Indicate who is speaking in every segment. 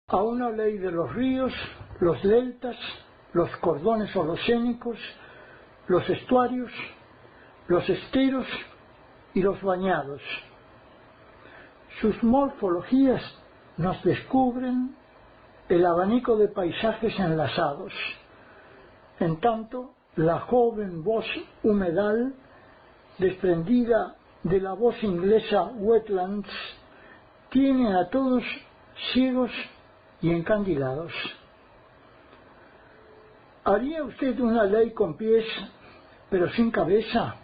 Speaker 1: a una ley de los ríos, los deltas, los cordones holocénicos, los estuarios, los esteros y los bañados. Sus morfologías nos descubren el abanico de paisajes enlazados. En tanto, la joven voz humedal, desprendida de la voz inglesa Wetlands, tiene a todos ciegos y encandilados. ¿Haría usted una ley con pies pero sin cabeza?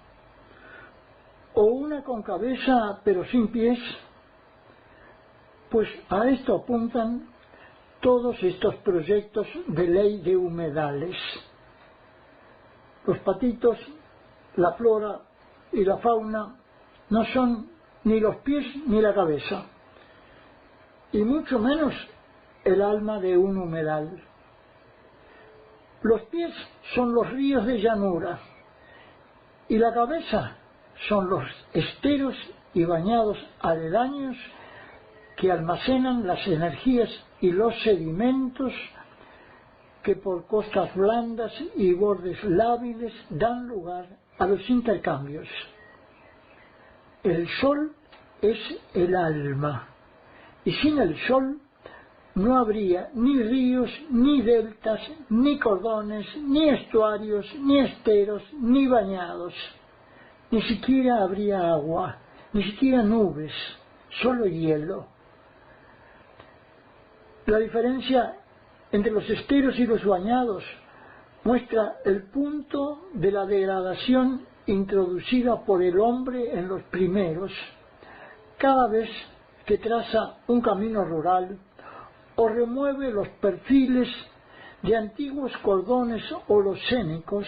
Speaker 1: ¿O una con cabeza pero sin pies? Pues a esto apuntan todos estos proyectos de ley de humedales. Los patitos, la flora y la fauna no son ni los pies ni la cabeza, y mucho menos el alma de un humedal. Los pies son los ríos de llanura, y la cabeza son los esteros y bañados aledaños que almacenan las energías y los sedimentos que por costas blandas y bordes lábiles dan lugar a los intercambios. El sol es el alma, y sin el sol no habría ni ríos, ni deltas, ni cordones, ni estuarios, ni esteros, ni bañados. Ni siquiera habría agua, ni siquiera nubes, solo hielo. La diferencia entre los esteros y los bañados muestra el punto de la degradación introducida por el hombre en los primeros, cada vez que traza un camino rural o remueve los perfiles de antiguos cordones holocénicos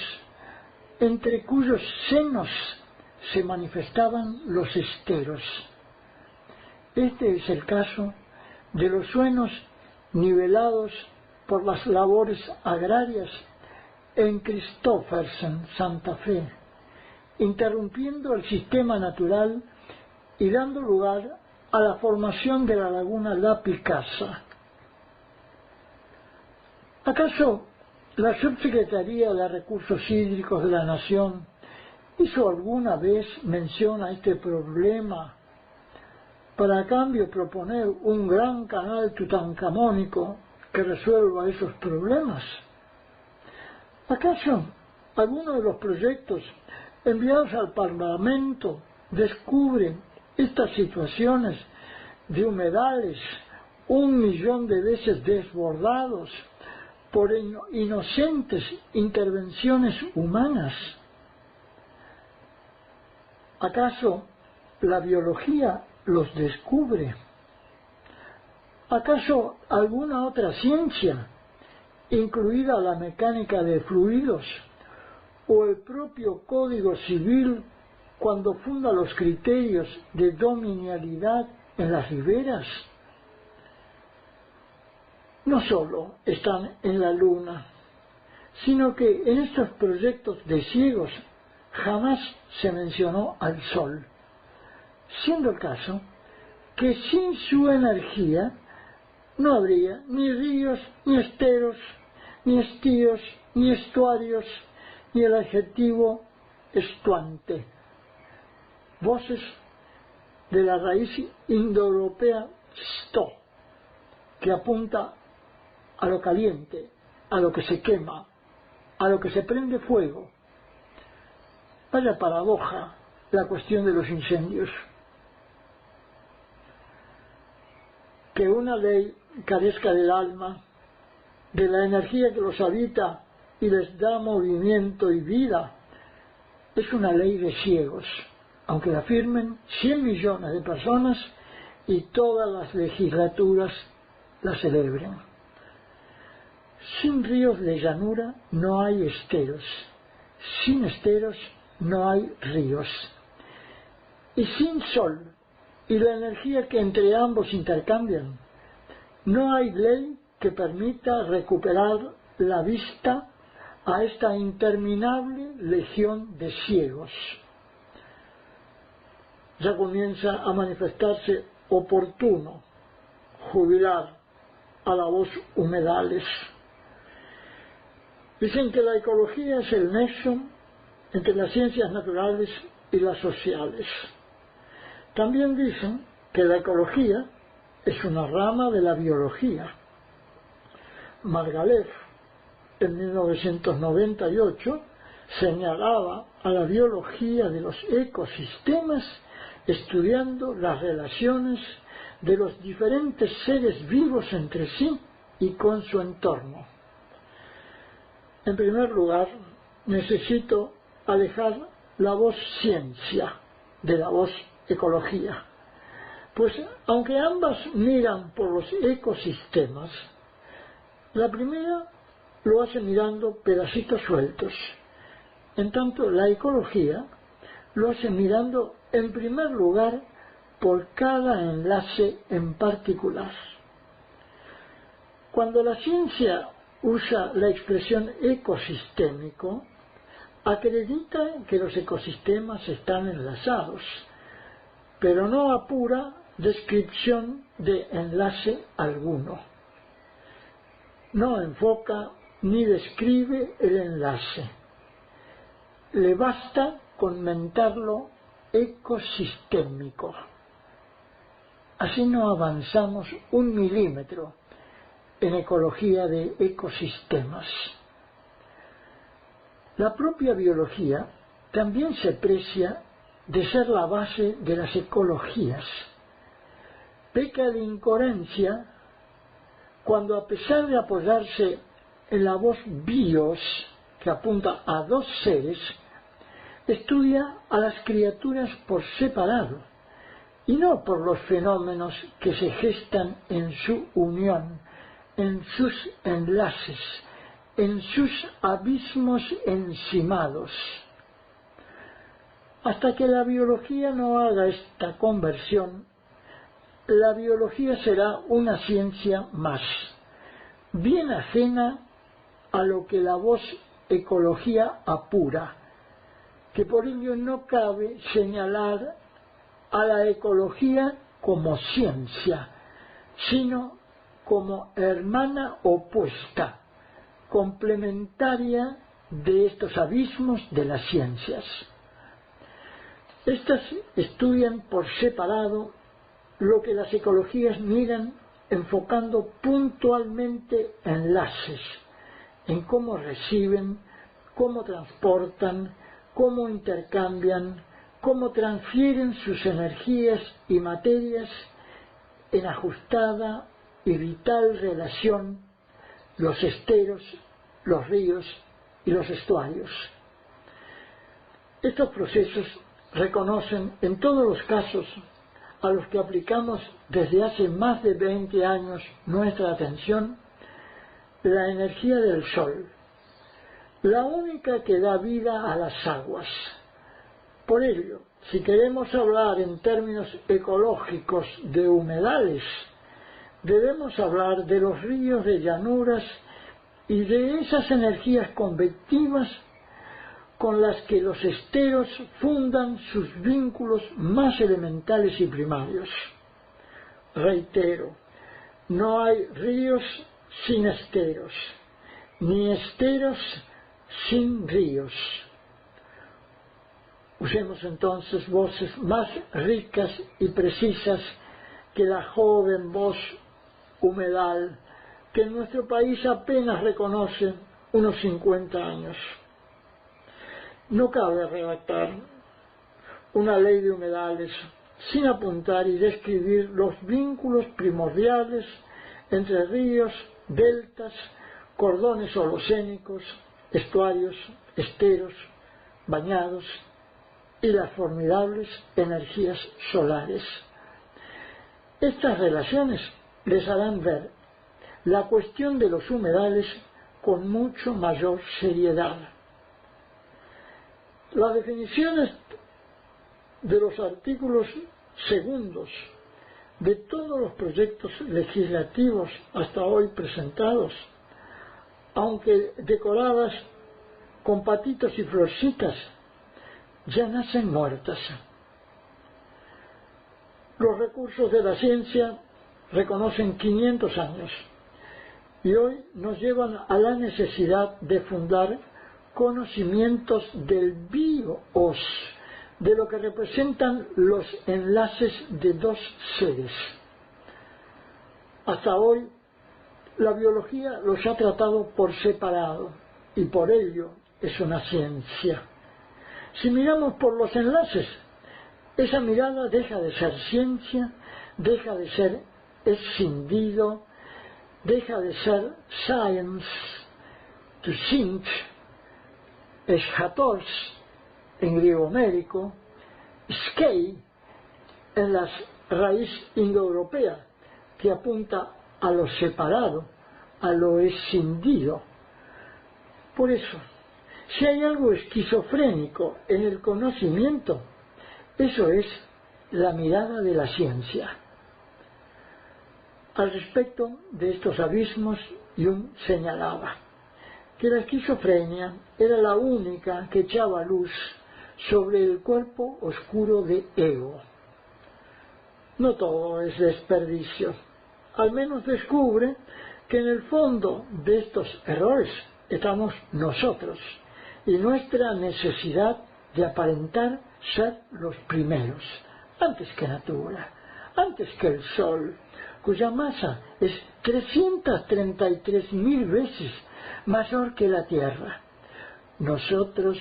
Speaker 1: entre cuyos senos se manifestaban los esteros. Este es el caso de los suelos nivelados por las labores agrarias en Christophersen, Santa Fe, interrumpiendo el sistema natural y dando lugar a la formación de la laguna La Picasa. ¿Acaso la Subsecretaría de Recursos Hídricos de la Nación hizo alguna vez mención a este problema para a cambio proponer un gran canal tutankamónico que resuelva esos problemas? ¿Acaso alguno de los proyectos enviados al Parlamento descubre estas situaciones de humedales 1.000.000 de veces desbordados por inocentes intervenciones humanas? ¿Acaso la biología los descubre? ¿Acaso alguna otra ciencia, incluida la mecánica de fluidos o el propio Código Civil, cuando funda los criterios de dominialidad en las riberas? No solo están en la luna, sino que en estos proyectos de ciegos jamás se mencionó al sol, siendo el caso que sin su energía no habría ni ríos, ni esteros, ni estíos, ni estuarios, ni el adjetivo estuante. Voces de la raíz indoeuropea sto, que apunta a lo caliente, a lo que se quema, a lo que se prende fuego. Vaya paradoja la cuestión de los incendios. Que una ley carezca del alma, de la energía que los habita y les da movimiento y vida, es una ley de ciegos, aunque la firmen 100 millones de personas y todas las legislaturas la celebren. Sin ríos de llanura no hay esteros, sin esteros no hay ríos, y sin sol y la energía que entre ambos intercambian, no hay ley que permita recuperar la vista a esta interminable legión de ciegos. Ya comienza a manifestarse oportuno jubilar a la voz Humedales. Dicen que la ecología es el nexo entre las ciencias naturales y las sociales. También dicen que la ecología es una rama de la biología. Margalef, en 1998, señalaba a la biología de los ecosistemas estudiando las relaciones de los diferentes seres vivos entre sí y con su entorno. En primer lugar, necesito alejar la voz ciencia de la voz ecología, pues aunque ambas miran por los ecosistemas, la primera lo hace mirando pedacitos sueltos, en tanto la ecología lo hace mirando en primer lugar por cada enlace en particular. Cuando la ciencia usa la expresión ecosistémico, acredita que los ecosistemas están enlazados, pero no apura descripción de enlace alguno. No enfoca ni describe el enlace. Le basta con mentarlo ecosistémico. Así no avanzamos 1 milímetro en ecología de ecosistemas. La propia biología también se precia de ser la base de las ecologías. Peca de incoherencia cuando, a pesar de apoyarse en la voz bios, que apunta a 2 seres, estudia a las criaturas por separado y no por los fenómenos que se gestan en su unión, en sus enlaces, en sus abismos encimados. Hasta que la biología no haga esta conversión, la biología será una ciencia más, bien ajena a lo que la voz ecología apura, que por ello no cabe señalar a la ecología como ciencia, sino como hermana opuesta, complementaria de estos abismos de las ciencias. Estas estudian por separado lo que las ecologías miran, enfocando puntualmente enlaces en cómo reciben, cómo transportan, cómo intercambian, cómo transfieren sus energías y materias en ajustada y vital relación los esteros, los ríos y los estuarios. Estos procesos reconocen en todos los casos a los que aplicamos desde hace más de 20 años nuestra atención, la energía del sol, la única que da vida a las aguas. Por ello, si queremos hablar en términos ecológicos de humedales, debemos hablar de los ríos de llanuras y de esas energías convectivas con las que los esteros fundan sus vínculos más elementales y primarios. Reitero, no hay ríos sin esteros, ni esteros sin ríos. Usemos entonces voces más ricas y precisas que la joven voz humedal que en nuestro país apenas reconoce unos 50 años. No cabe redactar una ley de humedales sin apuntar y describir los vínculos primordiales entre ríos, deltas, cordones holocénicos, estuarios, esteros, bañados y las formidables energías solares. Estas relaciones les harán ver la cuestión de los humedales con mucho mayor seriedad. Las definiciones de los artículos segundos de todos los proyectos legislativos hasta hoy presentados, aunque decoradas con patitos y florcitas, ya nacen muertas. Los recursos de la ciencia reconocen 500 años y hoy nos llevan a la necesidad de fundar conocimientos del bios, de lo que representan los enlaces de dos seres. Hasta hoy la biología los ha tratado por separado y por ello es una ciencia. Si miramos por los enlaces, esa mirada deja de ser ciencia, deja de ser escindido, deja de ser science, to think, eschatos en griego médico, skei en la raíz indoeuropea que apunta a lo separado, a lo escindido. Por eso, si hay algo esquizofrénico en el conocimiento, eso es la mirada de la ciencia. Al respecto de estos abismos, Jung señalaba que la esquizofrenia era la única que echaba luz sobre el cuerpo oscuro de ego. No todo es desperdicio. Al menos descubre que en el fondo de estos errores estamos nosotros y nuestra necesidad de aparentar ser los primeros, antes que Natura, antes que el Sol, cuya masa es 333.000 veces mayor que la Tierra. Nosotros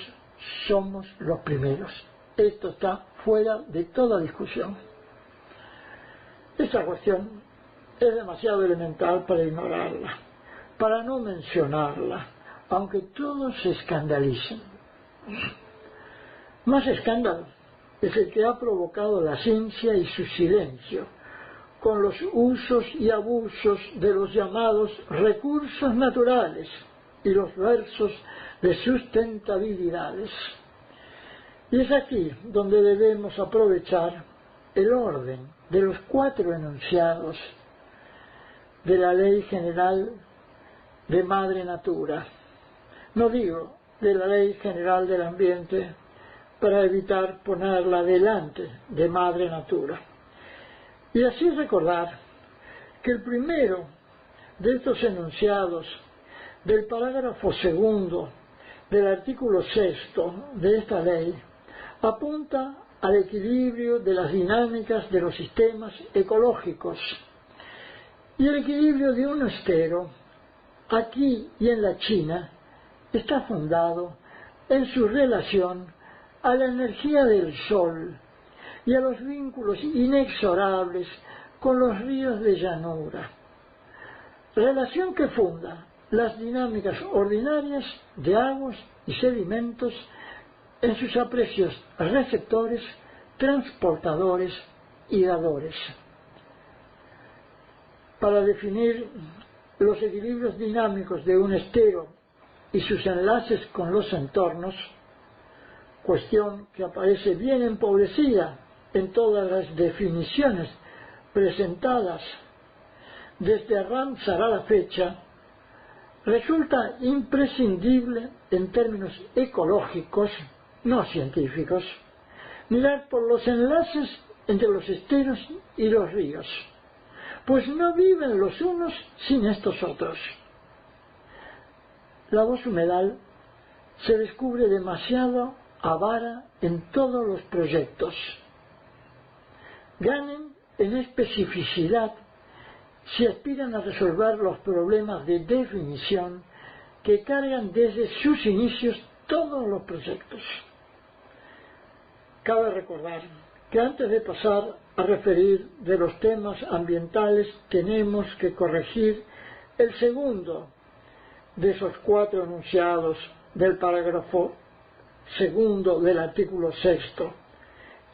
Speaker 1: somos los primeros. Esto está fuera de toda discusión. Esta cuestión es demasiado elemental para ignorarla, para no mencionarla, aunque todos se escandalicen. Más escándalo es el que ha provocado la ciencia y su silencio, con los usos y abusos de los llamados recursos naturales y los versos de sustentabilidades. Y es aquí donde debemos aprovechar el orden de los 4 enunciados de la Ley General de Madre Natura. No digo de la Ley General del Ambiente para evitar ponerla delante de Madre Natura. Y así recordar que el primero de estos enunciados del parágrafo 2 del artículo 6 de esta ley apunta al equilibrio de las dinámicas de los sistemas ecológicos. Y el equilibrio de un estero, aquí y en la China, está fundado en su relación a la energía del sol y a los vínculos inexorables con los ríos de llanura. Relación que funda las dinámicas ordinarias de aguas y sedimentos en sus aprecios receptores, transportadores y dadores. Para definir los equilibrios dinámicos de un estero y sus enlaces con los entornos, cuestión que aparece bien empobrecida en todas las definiciones presentadas desde Ramsar a la fecha, resulta imprescindible en términos ecológicos, no científicos, mirar por los enlaces entre los esteros y los ríos, pues no viven los unos sin estos otros. La voz humedal se descubre demasiado avara en todos los proyectos. Ganen en especificidad si aspiran a resolver los problemas de definición que cargan desde sus inicios todos los proyectos. Cabe recordar que antes de pasar a referir de los temas ambientales tenemos que corregir el segundo de esos 4 enunciados del parágrafo 2 del artículo 6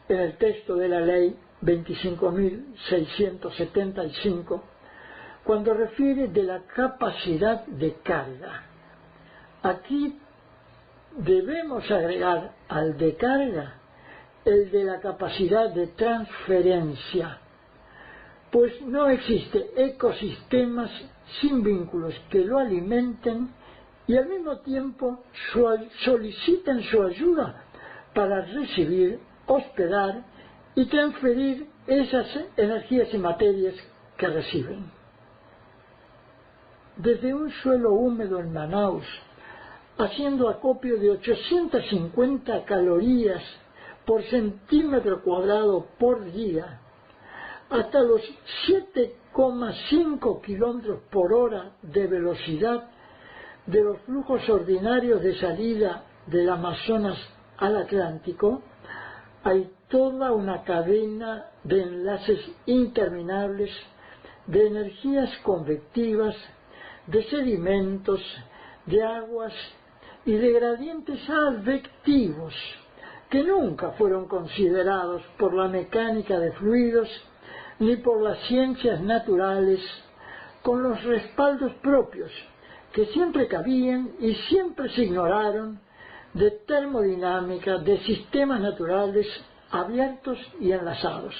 Speaker 1: en el texto de la ley 25.675, cuando refiere de la capacidad de carga. Aquí debemos agregar al de carga el de la capacidad de transferencia, pues no existe ecosistemas sin vínculos que lo alimenten y al mismo tiempo soliciten su ayuda para recibir, hospedar y transferir esas energías y materias que reciben. desde un suelo húmedo en Manaus, haciendo acopio de 850 calorías por centímetro cuadrado por día, hasta los 7,5 kilómetros por hora de velocidad de los flujos ordinarios de salida del Amazonas al Atlántico, hay toda una cadena de enlaces interminables de energías convectivas, de sedimentos, de aguas y de gradientes advectivos que nunca fueron considerados por la mecánica de fluidos ni por las ciencias naturales, con los respaldos propios que siempre cabían y siempre se ignoraron, de termodinámica, de sistemas naturales abiertos y enlazados.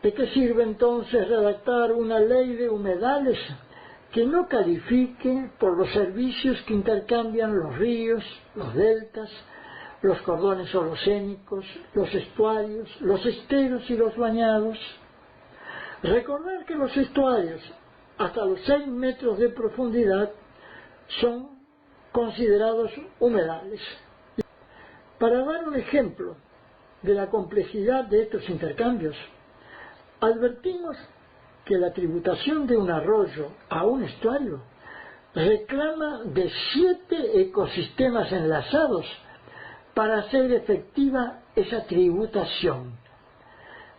Speaker 1: ¿De qué sirve entonces redactar una ley de humedales que no califique por los servicios que intercambian los ríos, los deltas, los cordones holocénicos, los estuarios, los esteros y los bañados? Recordar que los estuarios, hasta los 6 metros de profundidad, son considerados humedales. Para dar un ejemplo de la complejidad de estos intercambios, advertimos que la tributación de un arroyo a un estuario reclama de 7 ecosistemas enlazados para hacer efectiva esa tributación.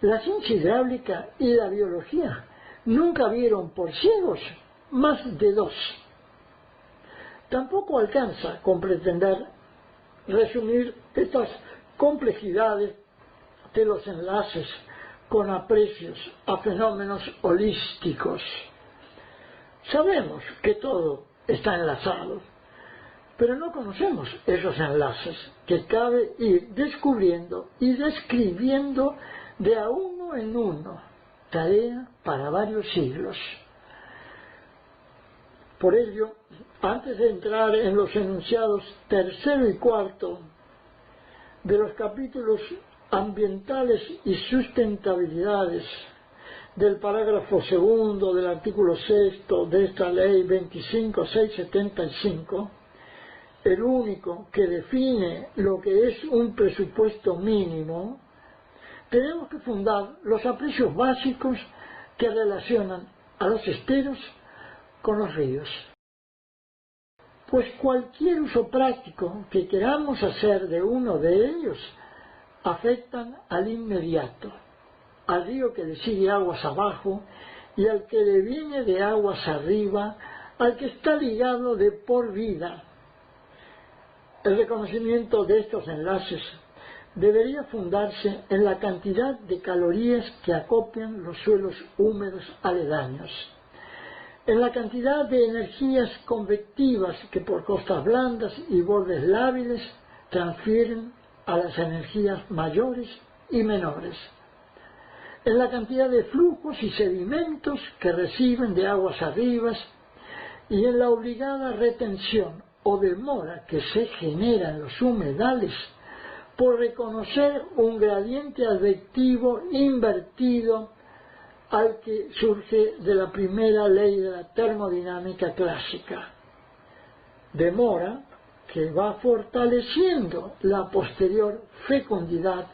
Speaker 1: La ciencia hidráulica y la biología nunca vieron por ciegos más de 2. Tampoco alcanza con pretender resumir estas complejidades de los enlaces con aprecios a fenómenos holísticos. Sabemos que todo está enlazado, pero no conocemos esos enlaces que cabe ir descubriendo y describiendo de a uno en uno, tarea para varios siglos. Por ello, antes de entrar en los enunciados 3 y 4 de los capítulos ambientales y sustentabilidades del parágrafo 2 del artículo 6 de esta ley 25675, el único que define lo que es un presupuesto mínimo, tenemos que fundar los aprecios básicos que relacionan a los esteros con los ríos. Pues cualquier uso práctico que queramos hacer de uno de ellos afectan al inmediato, al río que le sigue aguas abajo y al que le viene de aguas arriba, al que está ligado de por vida. El reconocimiento de estos enlaces debería fundarse en la cantidad de calorías que acopian los suelos húmedos aledaños, en la cantidad de energías convectivas que por costas blandas y bordes lábiles transfieren a las energías mayores y menores, en la cantidad de flujos y sedimentos que reciben de aguas arriba y en la obligada retención o demora que se genera en los humedales por reconocer un gradiente advectivo invertido al que surge de la primera ley de la termodinámica clásica. Demora que va fortaleciendo la posterior fecundidad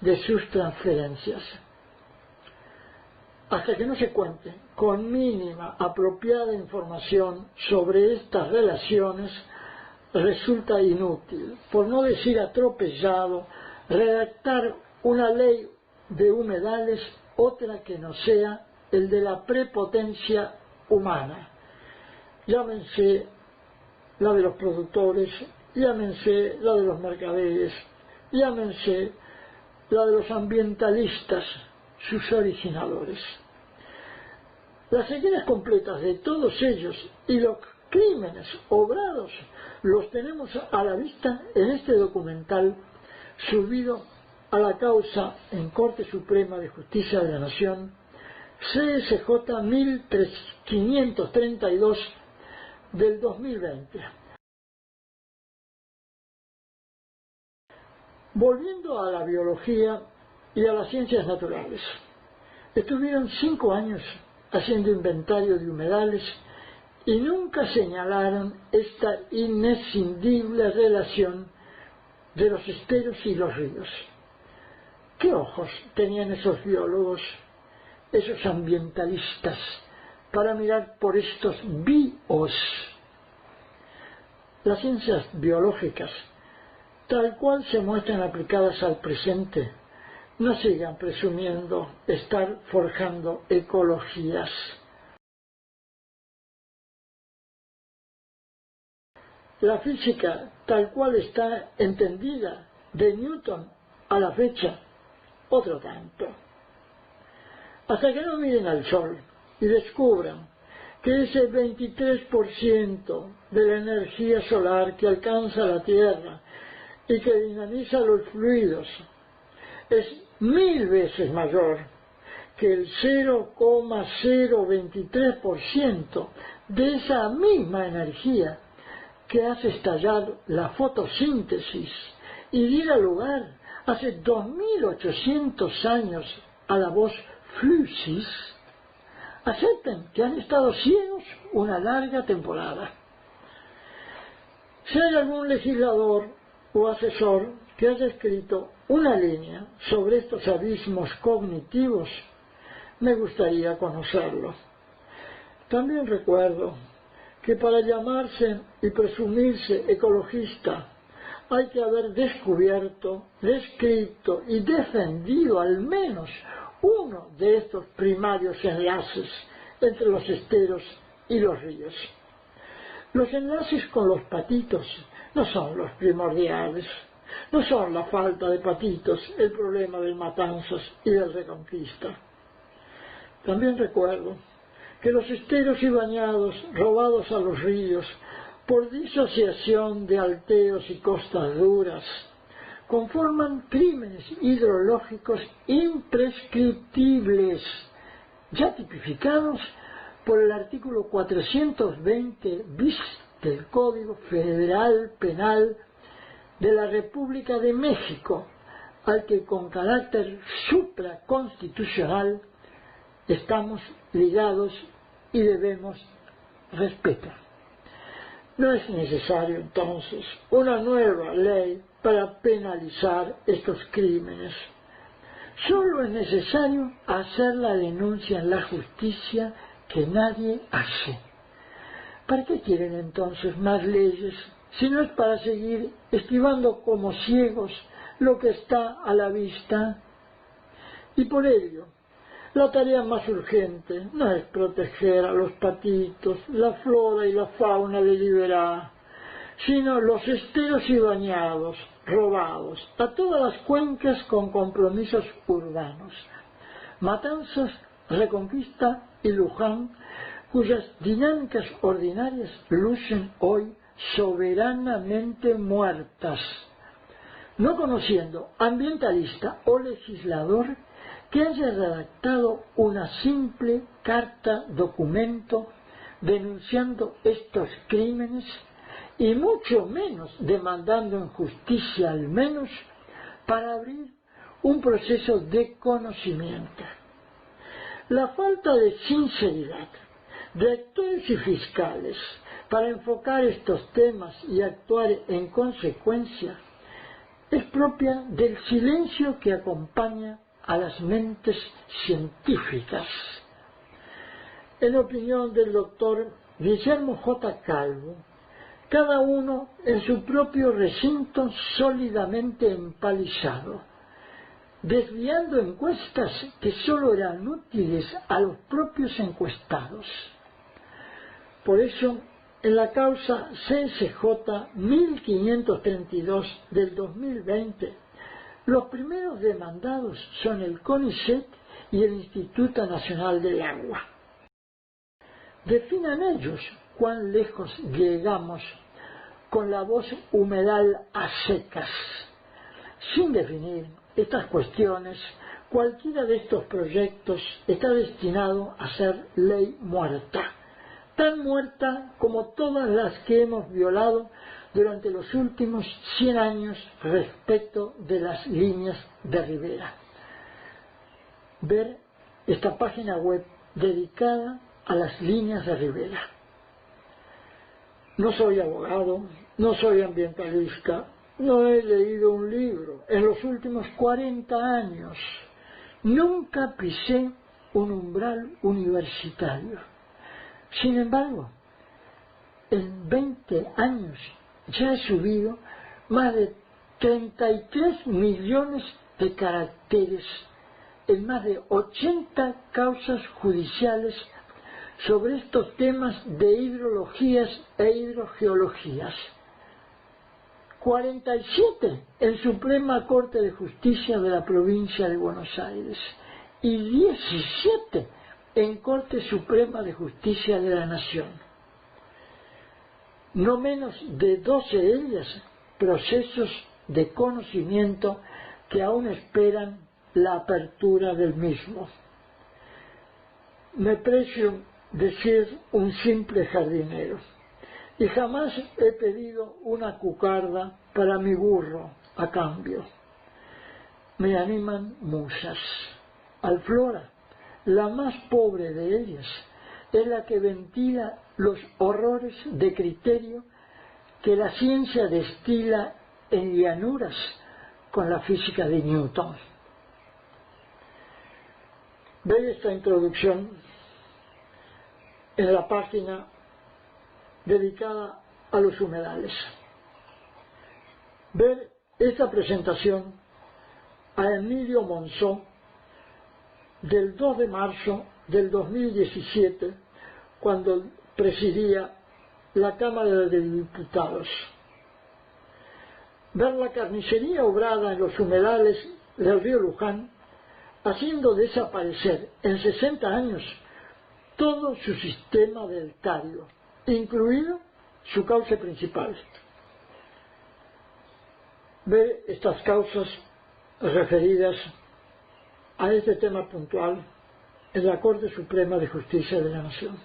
Speaker 1: de sus transferencias. Hasta que no se cuente con mínima apropiada información sobre estas relaciones, resulta inútil, por no decir atropellado, redactar una ley de humedales otra que no sea el de la prepotencia humana. Llámense la de los productores, llámense la de los mercaderes, llámense la de los ambientalistas, sus originadores. Las cegueras completas de todos ellos y los crímenes obrados los tenemos a la vista en este documental subido a la causa en Corte Suprema de Justicia de la Nación CSJ 1532 del 2020. Volviendo a la biología y a las ciencias naturales, estuvieron 5 años haciendo inventario de humedales y nunca señalaron esta inescindible relación de los esteros y los ríos. ¿Qué ojos tenían esos biólogos, esos ambientalistas, para mirar por estos bios? Las ciencias biológicas, tal cual se muestran aplicadas al presente, no sigan presumiendo estar forjando ecologías. La física, tal cual está entendida de Newton a la fecha, otro tanto. Hasta que no miren al Sol y descubran que ese 23% de la energía solar que alcanza la Tierra y que dinamiza los fluidos es 1000 veces mayor que el 0,023% de esa misma energía que hace estallar la fotosíntesis y diera lugar hace 2800 años a la voz fluxis, acepten que han estado ciegos una larga temporada. Si hay algún legislador o asesor que haya escrito una línea sobre estos abismos cognitivos, me gustaría conocerlo. También recuerdo que para llamarse y presumirse ecologista hay que haber descubierto, descrito y defendido al menos uno de estos primarios enlaces entre los esteros y los ríos. Los enlaces con los patitos no son los primordiales, no son la falta de patitos el problema del Matanzas y del Reconquista. También recuerdo que los esteros y bañados robados a los ríos por disociación de alteos y costas duras conforman crímenes hidrológicos imprescriptibles, ya tipificados por el artículo 420 bis del Código Federal Penal de la República de México, al que con carácter supraconstitucional estamos ligados y debemos respetar. No es necesario entonces una nueva ley para penalizar estos crímenes. Solo es necesario hacer la denuncia en la justicia que nadie hace. ¿Para qué quieren entonces más leyes si no es para seguir esquivando como ciegos lo que está a la vista? Y por ello, la tarea más urgente no es proteger a los patitos, la flora y la fauna de Liberá, sino los esteros y bañados, robados a todas las cuencas con compromisos urbanos. Matanzas, Reconquista y Luján, cuyas dinámicas ordinarias lucen hoy soberanamente muertas, no conociendo ambientalista o legislador que haya redactado una simple carta documento denunciando estos crímenes y mucho menos demandando en justicia al menos para abrir un proceso de conocimiento. La falta de sinceridad de actores y fiscales para enfocar estos temas y actuar en consecuencia es propia del silencio que acompaña a las mentes científicas. En opinión del doctor Guillermo J. Calvo, cada uno en su propio recinto sólidamente empalizado, desviando encuestas que sólo eran útiles a los propios encuestados. Por eso, en la causa CSJ 1532 del 2020, los primeros demandados son el CONICET y el Instituto Nacional del Agua. Definan ellos cuán lejos llegamos con la voz humedal a secas. Sin definir estas cuestiones, cualquiera de estos proyectos está destinado a ser ley muerta, tan muerta como todas las que hemos violado durante los últimos 100 años respecto de las líneas de ribera. Ver esta página web dedicada a las líneas de ribera. No soy abogado, no soy ambientalista, no he leído un libro en los últimos 40 años. Nunca pisé un umbral universitario. Sin embargo, en 20 años ya he subido más de 33 millones de caracteres en más de 80 causas judiciales sobre estos temas de hidrologías e hidrogeologías. 47 en Suprema Corte de Justicia de la Provincia de Buenos Aires y 17 en Corte Suprema de Justicia de la Nación. No menos de 12 de ellas procesos de conocimiento que aún esperan la apertura del mismo. Me precio de ser un simple jardinero y jamás he pedido una cucarda para mi burro a cambio. Me animan musas. Alflora, la más pobre de ellas, es la que ventila los horrores de criterio que la ciencia destila en llanuras con la física de Newton. Ve esta introducción en la página dedicada a los humedales. Ver esta presentación a Emilio Monzó del 2 de marzo del 2017, cuando presidía la Cámara de Diputados. Ver la carnicería obrada en los humedales del río Luján, haciendo desaparecer en 60 años todo su sistema deltario, incluido su cauce principal. Ver estas causas referidas a este tema puntual en la Corte Suprema de Justicia de la Nación.